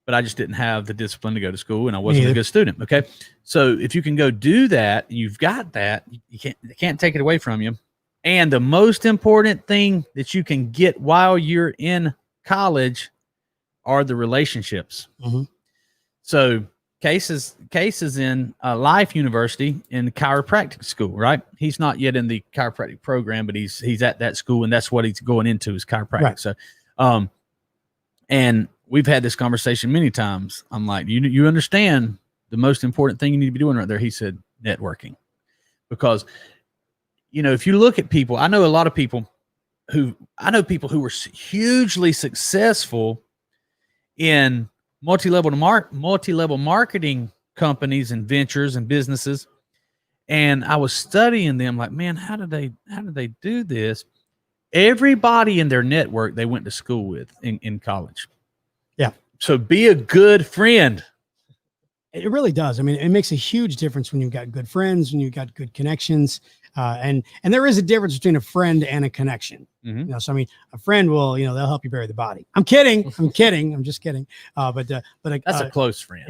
but I just didn't have the discipline to go to school, and I wasn't a good student. Okay. So if you can go do that, you've got that, they can't take it away from you. And the most important thing that you can get while you're in college are the relationships. So Case is in Life University in chiropractic school, right? He's not yet in the chiropractic program, but he's at that school, and that's what he's going into, is chiropractic. Right. So, and we've had this conversation many times. I'm like, you understand the most important thing you need to be doing right there. He said, networking. Because, if you look at people, I know a lot of people who were hugely successful in multi-level marketing companies and ventures and businesses. And I was studying them like, man, how did they do this? Everybody in their network they went to school with in college. Yeah. So be a good friend. It really does. I mean, it makes a huge difference when you've got good friends, when you've got good connections. And there is a difference between a friend and a connection. Mm-hmm. So I mean, a friend will, they'll help you bury the body. I'm kidding. I'm just kidding. But that's a close friend.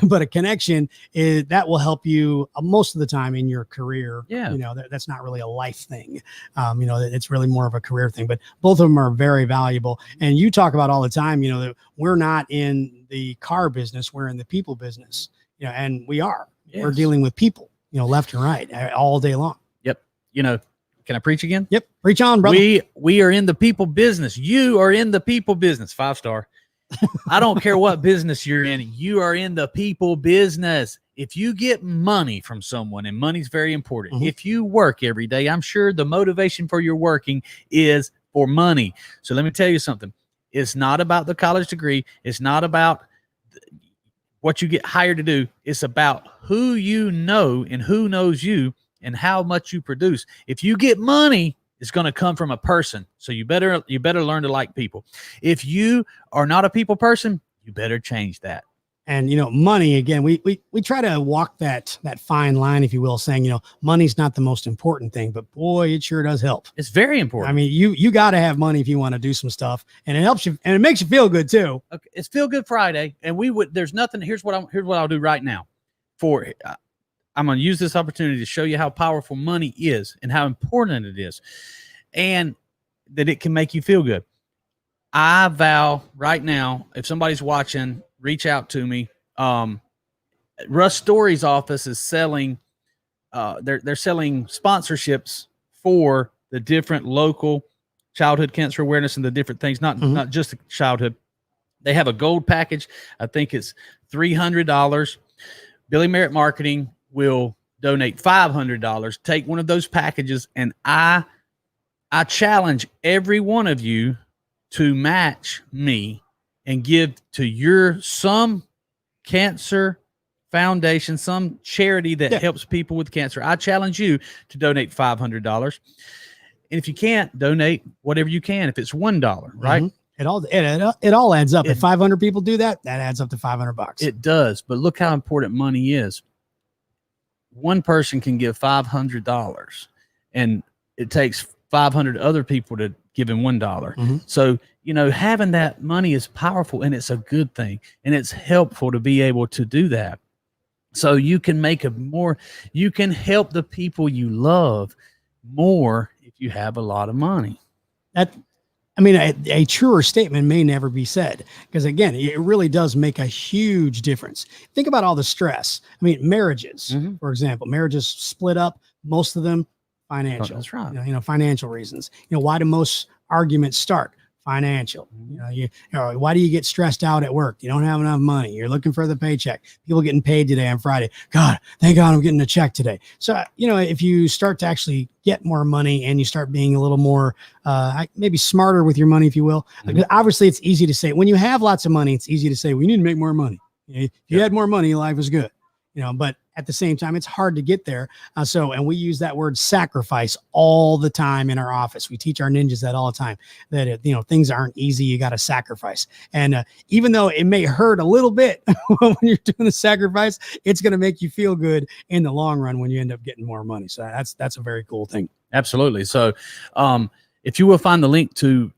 But a connection that will help you most of the time in your career. Yeah. That's not really a life thing. It's really more of a career thing. But both of them are very valuable. And you talk about all the time, that we're not in the car business, we're in the people business. And we are. Yes. We're dealing with people, left and right all day long. Yep. Can I preach again? Yep. Preach on, brother. We are in the people business. You are in the people business. 5-star. I don't care what business you're in. You are in the people business. If you get money from someone, and money's very important. Mm-hmm. If you work every day, I'm sure the motivation for your working is for money. So let me tell you something. It's not about the college degree. It's not about what you get hired to do. It's about who you know and who knows you and how much you produce. If you get money, it's going to come from a person. So you better learn to like people. If you are not a people person, you better change that. And money, again, we try to walk that fine line, if you will, saying money's not the most important thing, but boy, it sure does help. It's very important. I mean, you got to have money if you want to do some stuff, and it helps you, and it makes you feel good too. Okay, it's Feel Good Friday, and there's nothing. Here's what I'll do right now. I'm going to use this opportunity to show you how powerful money is and how important it is, and that it can make you feel good. I vow right now, if somebody's watching, reach out to me. Russ Story's office is selling, they're selling sponsorships for the different local childhood cancer awareness and the different things, not just the childhood. They have a gold package. I think it's $300. Billy Merritt Marketing will donate $500. Take one of those packages, and I challenge every one of you to match me and give to some cancer foundation, some charity that helps people with cancer. I challenge you to donate $500. And if you can't, donate whatever you can. If it's $1, right? Mm-hmm. It all adds up. If 500 people do that adds up to $500. It does. But look how important money is. One person can give $500, and it takes 500 other people to give him $1. Mm-hmm. So, having that money is powerful, and it's a good thing, and it's helpful to be able to do that. So you can you can help the people you love more if you have a lot of money. A truer statement may never be said, because again, it really does make a huge difference. Think about all the stress. Marriages, for example, marriages split up, most of them financial. That's right. Financial reasons. Why do most arguments start? Financial. Why do you get stressed out at work? You don't have enough money. You're looking for the paycheck. People getting paid today on Friday. God, thank God I'm getting a check today. So, if you start to actually get more money and you start being a little more, maybe smarter with your money, if you will, because obviously it's easy to say when you have lots of money, it's easy to say, we need to make more money. If you had more money, life is good. But at the same time, it's hard to get there. And we use that word sacrifice all the time in our office. We teach our ninjas that all the time, that, things aren't easy. You got to sacrifice. And even though it may hurt a little bit when you're doing the sacrifice, it's going to make you feel good in the long run when you end up getting more money. So that's a very cool thing. Absolutely. So if you will find the link to,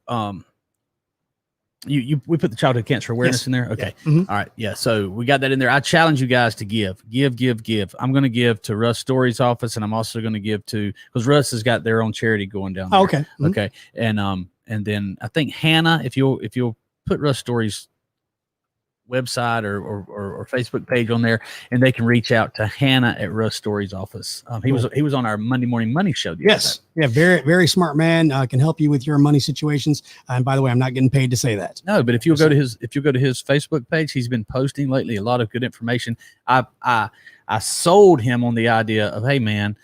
we put the childhood cancer awareness in there. Okay. Yeah. Mm-hmm. All right. Yeah. So we got that in there. I challenge you guys to give. I'm going to give to Russ Story's office, and I'm also going to give to, because Russ has got their own charity going down there. Oh, okay. Mm-hmm. Okay. And then I think Hannah, if you'll put Russ Story's website or or Facebook page on there, and they can reach out to Hannah at Russ Story's office. He was on our Monday Morning Money show. Yes. Yeah. Very, very smart man. Can help you with your money situations. And by the way, I'm not getting paid to say that. No, but if you go to his Facebook page, he's been posting lately a lot of good information. I sold him on the idea of, hey man,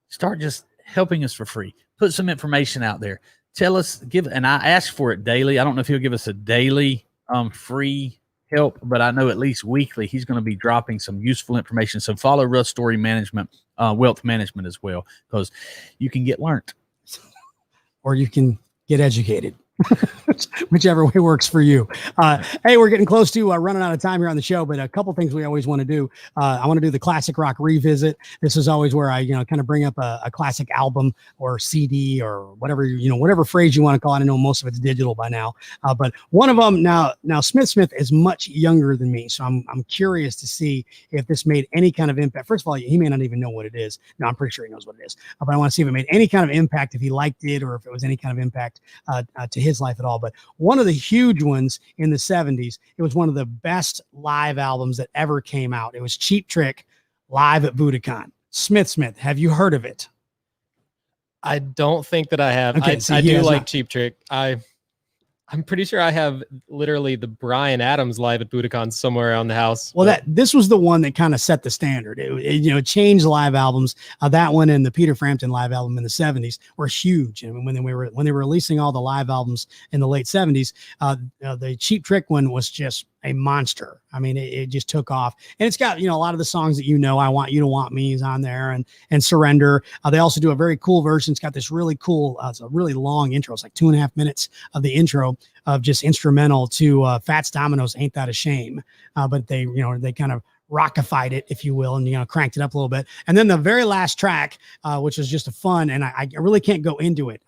start just helping us for free. Put some information out there. Tell us, and I ask for it daily. I don't know if he'll give us a daily free help, but I know at least weekly he's going to be dropping some useful information. So follow Russ Story Management, Wealth Management as well, because you can get learned. Or you can get educated. Whichever way works for you. Hey, we're getting close to running out of time here on the show, but a couple things we always want to do. I want to do the classic rock revisit. This is always where I, kind of bring up a classic album or CD or whatever, whatever phrase you want to call it. I know most of it's digital by now, but one of them now Smith is much younger than me. So I'm curious to see if this made any kind of impact. First of all, he may not even know what it is. No, I'm pretty sure he knows what it is, but I want to see if it made any kind of impact, if he liked it, or if it was any kind of impact to his life at all. But one of the huge ones in the 70s, it was one of the best live albums that ever came out. It was Cheap Trick live at Budokan. Smith, have you heard of it? I don't think that I have. Okay, I do like Cheap Trick. I'm pretty sure I have literally the Bryan Adams live at Budokan somewhere around the house. Well, this was the one that kind of set the standard. It changed live albums. That one and the Peter Frampton live album in the 70s were huge. And when they were releasing all the live albums in the late 70s, the Cheap Trick one was just a monster. I mean, it just took off, and it's got, a lot of the songs that, I Want You to Want Me is on there, and Surrender. They also do a very cool version. It's got this really cool, it's a really long intro. It's like 2.5 minutes of the intro of just instrumental to Fats Domino's Ain't That a Shame. But they, they kind of rockified it, if you will, and, cranked it up a little bit. And then the very last track, which is just a fun, and I really can't go into it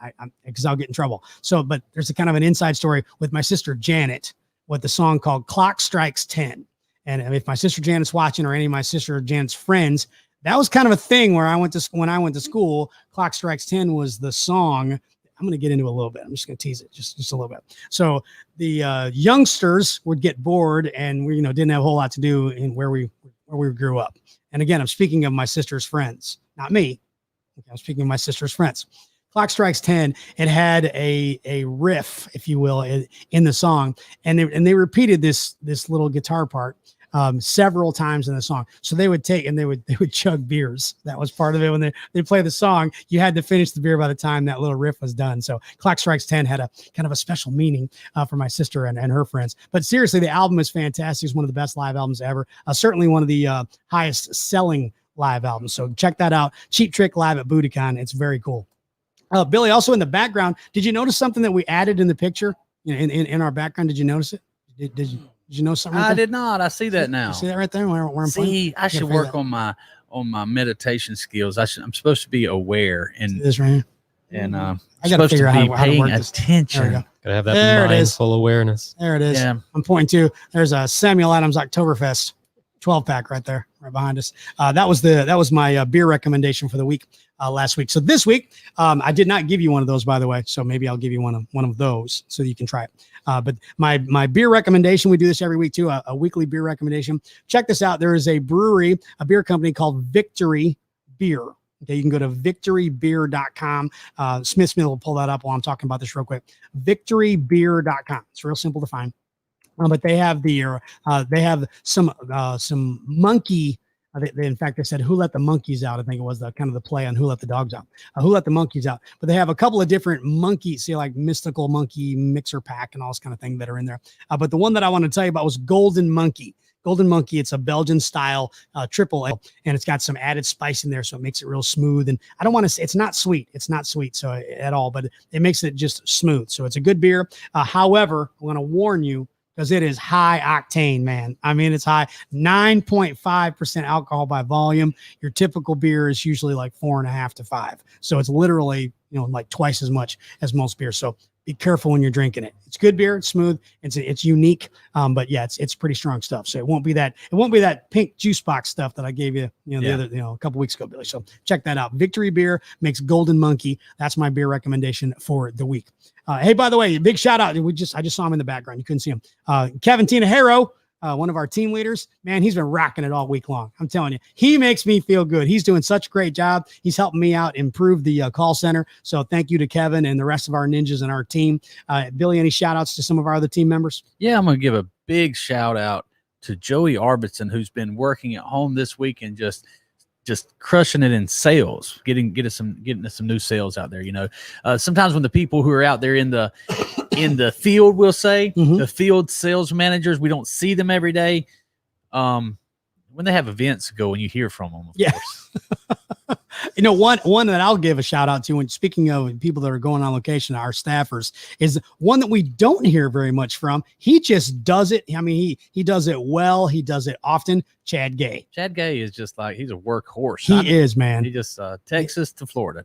because I'll get in trouble. So, but there's a kind of an inside story with my sister Janet, with the song called Clock Strikes 10. And if my sister Janet's watching, or any of my sister Janet's friends, that was kind of a thing where when I went to school, Clock Strikes 10 was the song. I'm going to get into a little bit. I'm just going to tease it just a little bit. So the youngsters would get bored, and we, didn't have a whole lot to do in where we grew up. And again, I'm speaking of my sister's friends, not me. Okay, I'm speaking of my sister's friends. Clock Strikes 10, it had a riff, if you will, in the song, and they repeated this little guitar part several times in the song. So they would they would chug beers. That was part of it. When they play the song, you had to finish the beer by the time that little riff was done. So Clock Strikes 10 had a kind of a special meaning for my sister and her friends. But seriously, the album is fantastic. It's one of the best live albums ever. Certainly one of the highest selling live albums. So check that out. Cheap Trick live at Budokan. It's very cool. Billy, also in the background, did you notice something that we added in the picture in our background? Did you notice it? Did you know something? I did not. I see that now. See that right there? Where I'm playing? I should work on my meditation skills. I'm supposed to be aware, and this right here. And I got to figure out how to work this. Attention. Gotta have that mindful awareness. There it is. Yeah. I'm pointing to. There's a Samuel Adams Oktoberfest 12-pack right there, right behind us. That was my beer recommendation for the week last week. So this week, I did not give you one of those, by the way. So maybe I'll give you one of those so you can try it. But my beer recommendation, we do this every week too, a weekly beer recommendation. Check this out. There is a beer company called Victory Beer. Okay, you can go to victorybeer.com. Smith will pull that up while I'm talking about this real quick. Victorybeer.com. It's real simple to find. But they have some monkey. In fact, they said, "Who let the monkeys out?" I think it was the kind of the play on "Who let the dogs out." Who let the monkeys out? But they have a couple of different monkey, like mystical monkey mixer pack and all this kind of thing that are in there. But the one that I want to tell you about was Golden Monkey. Golden Monkey. It's a Belgian style triple ale, and it's got some added spice in there, so it makes it real smooth. And I don't want to say it's not sweet. It's not sweet so at all, but it makes it just smooth. So it's a good beer. However, I want to warn you, because it is high octane, man. I mean, it's high, 9.5% alcohol by volume. Your typical beer is usually like 4.5 to 5. So it's literally, like twice as much as most beers. So be careful when you're drinking it. It's good beer. It's smooth. It's unique. But yeah, it's pretty strong stuff. So it won't be that pink juice box stuff that I gave you, a couple weeks ago, Billy. So check that out. Victory Beer makes Golden Monkey. That's my beer recommendation for the week. Hey, by the way, big shout out. I just saw him in the background. You couldn't see him. Kevin Tinajero one of our team leaders. Man, he's been rocking it all week long. I'm telling you, he makes me feel good. He's doing such a great job. He's helping me out improve the call center. So thank you to Kevin and the rest of our ninjas and our team. Billy, any shout outs to some of our other team members? Yeah, I'm going to give a big shout out to Joey Arbitson, who's been working at home this week and just crushing it in sales, getting us some new sales out there. Sometimes when the people who are out there in the field, we'll say the field sales managers, we don't see them every day. When they have events going, you hear from them. Of course. One that I'll give a shout out to, and speaking of people that are going on location, our staffers, is one that we don't hear very much from. He just does it. I mean, he does it well. He does it often. Chad Gay. Chad Gay is just like, he's a workhorse. He is, man. He just Texas to Florida.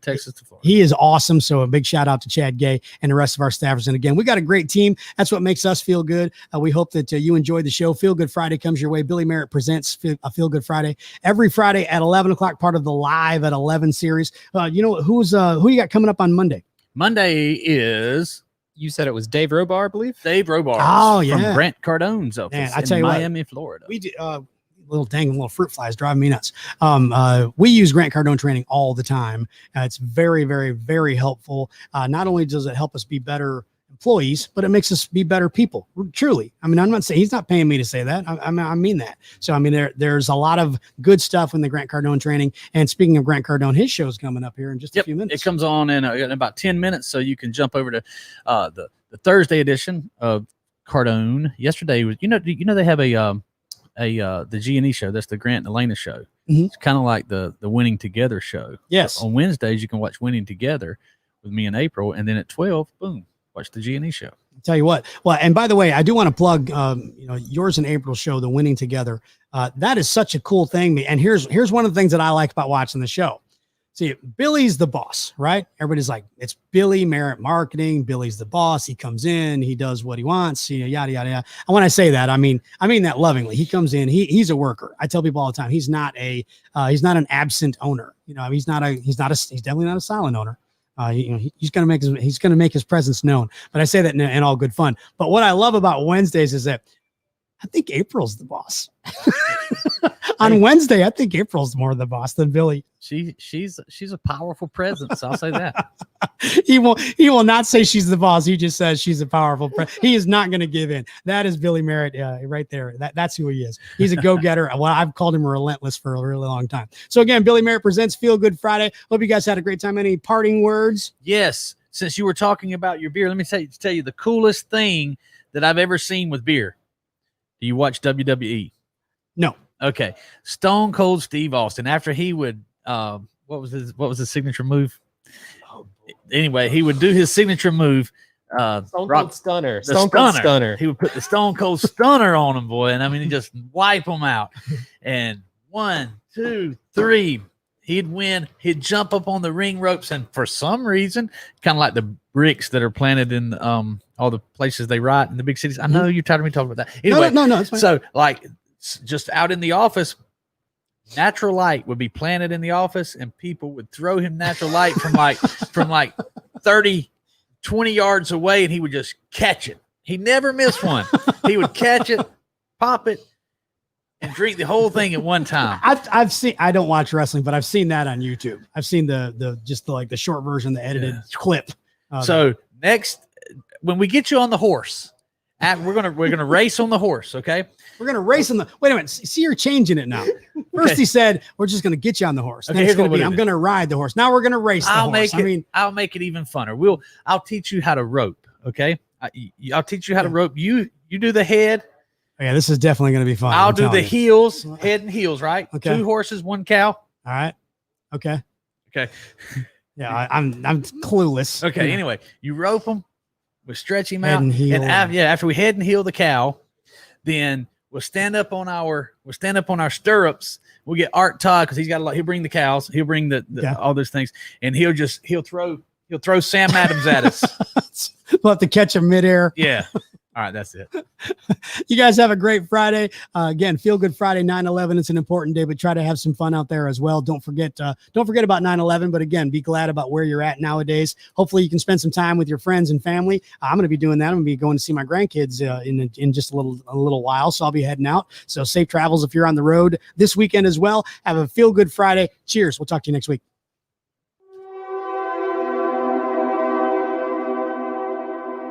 He is awesome. So a big shout out to Chad Gay and the rest of our staffers. And again, we got a great team. That's what makes us feel good. We hope that you enjoyed the show. Feel Good Friday comes your way. Billy Merritt presents a Feel Good Friday every Friday at 11 o'clock, part of the Live at 11 series. Who you got coming up on Monday? Monday is, you said it was Dave Robar, I believe. Dave Robar. Oh, yeah. From Grant Cardone's office in Miami, Florida. We do. Little fruit flies driving me nuts. We use Grant Cardone training all the time. It's very, very, very helpful. Not only does it help us be better employees, but it makes us be better people. Truly. I mean, I'm not saying he's not paying me to say that. I mean that. So, I mean, there's a lot of good stuff in the Grant Cardone training. And speaking of Grant Cardone, his show's coming up here in just a few minutes. It comes on in about 10 minutes. So you can jump over to the Thursday edition of Cardone. Yesterday was, they have the G&E show. That's the Grant and Elena show. It's kind of like the Winning Together show. Yes. So on Wednesdays, you can watch Winning Together with me and April. And then at 12, boom, watch the G&E show. I'll tell you what. Well, and by the way, I do want to plug, yours and April's show, the Winning Together. That is such a cool thing. And here's one of the things that I like about watching the show. See, Billy's the boss, right? Everybody's like, it's Billy Merritt marketing. Billy's the boss. He comes in, he does what he wants, yada, yada, yada. And when I say that, I mean that lovingly. He comes in, he's a worker. I tell people all the time, he's not an absent owner. He's definitely not a silent owner. He's going to make his presence known, but I say that in all good fun. But what I love about Wednesdays is that I think April's the boss. On Wednesday, I think April's more the boss than Billy. She's a powerful presence. I'll say that. He will not say she's the boss. He just says she's a powerful presence. He is not going to give in. That is Billy Merritt right there. That's who he is. He's a go-getter. Well, I've called him relentless for a really long time. So again, Billy Merritt presents Feel Good Friday. Hope you guys had a great time. Any parting words? Yes. Since you were talking about your beer, let me tell you the coolest thing that I've ever seen with beer. Do you watch WWE? No. Okay. Stone Cold Steve Austin, after he would what was his signature move? Anyway, he would do his signature move. Stone Cold Stunner. Stone Cold Stunner. He would put the Stone Cold Stunner on him, boy. And I mean, he just wipe them out. And 1, 2, 3, he'd win. He'd jump up on the ring ropes. And for some reason, kind of like the bricks that are planted in all the places they write in the big cities. I know you're tired of me talking about that. Anyway, no, it's fine. So like just out in the office, natural light would be planted in the office and people would throw him natural light from like 30, 20 yards away, and he would just catch it. He never missed one. He would catch it, pop it, and drink the whole thing at one time. I've seen, I don't watch wrestling, but I've seen that on YouTube. I've seen the short version, the edited clip. So next, when we get you on the horse, we're gonna race on the horse. Okay. We're going to race in the, wait a minute. See, you're changing it now. First he said, we're just going to get you on the horse. Okay, then it's going to be, I'm going to ride the horse. Now we're going to race the horse. I'll make it even funner. I'll teach you how to rope. Okay. I'll teach you how to rope. You do the head. Yeah, this is definitely going to be fun. I'll do the heels, head and heels, right? Okay. 2 horses, 1 cow. All right. Okay. Yeah, I'm clueless. Okay. Anyway, you rope them. We stretch him out. And after we head and heel the cow, then we'll stand up on our stirrups. We'll get Art Todd, because he'll bring the cows, he'll bring the all those things, and he'll throw Sam Adams at us. We'll have to catch him midair. Yeah. All right, that's it. You guys have a great Friday. Again, Feel Good Friday, 9/11. It's an important day, but try to have some fun out there as well. Don't forget about 9/11. But again, be glad about where you're at nowadays. Hopefully, you can spend some time with your friends and family. I'm going to be doing that. I'm going to be going to see my grandkids in just a little while, so I'll be heading out. So safe travels if you're on the road this weekend as well. Have a Feel Good Friday. Cheers. We'll talk to you next week.